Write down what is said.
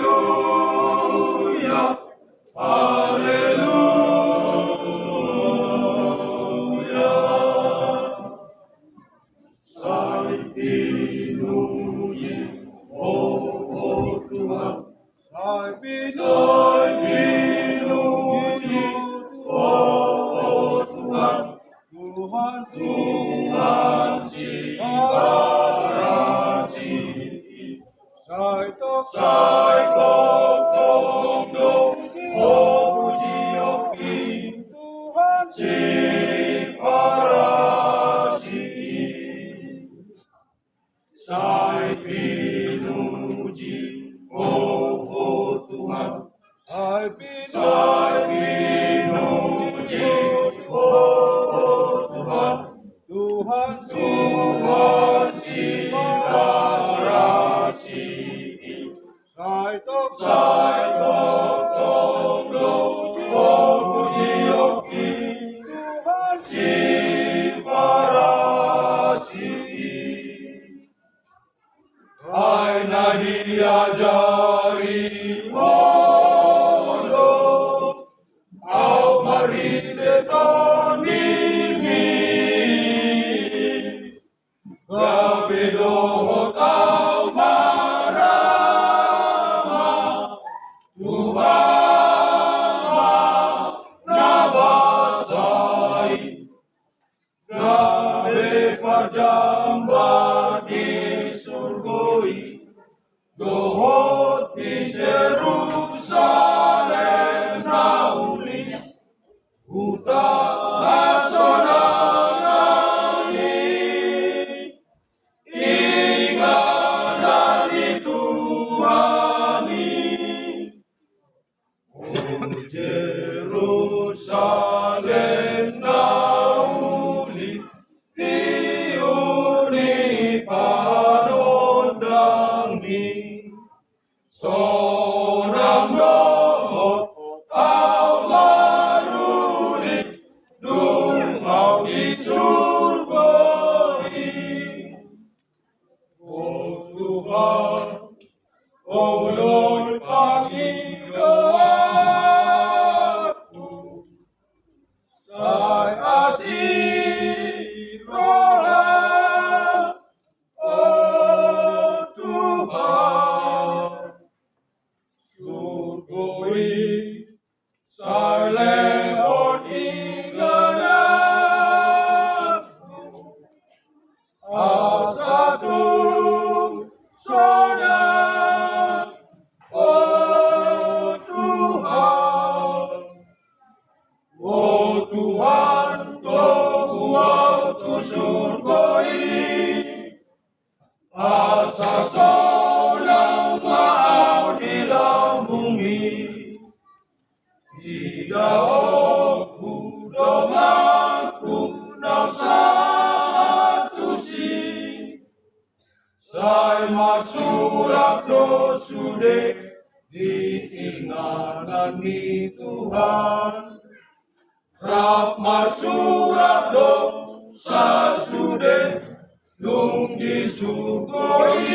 Haleluya, haleluya. Saya dipuji, oh Tuhan. Saya dipuji, oh Tuhan. Tuhan sibarasi. Saya tok dong, oh puji oki. Tuhan sibarasi. Saya pinuji, oh Tuhan. Saya pinuji, oh Tuhan. Tuhan sibarasi. Saya tok dong, oh puji oki. Tuhan sibarasi. Aina diajari mondo, au marite tonimi, gabedo hotau marama, Tuhan nabasai, gabe pajamba di surgoi, dohot di Jerusalem nauli, huta asonanani, ingatan Tuhani, oh Jerusalem nauli, diuni panodami, sonam dohot au maruli, dumau di surgoi. Oh Tuhan, oh Lord, panginoanku, saya sirah, oh Tuhan, surgoi, saya lewat ingananku, asatu soda, oh Tuhan. Oh Tuhan, Tuhan tu surgoi, asa solang mau di lambungi, idaoku domaku nasatusi, saya marsurak do sude diingatan ni Tuhan. Rap marsurat dong sasude lung disugoi,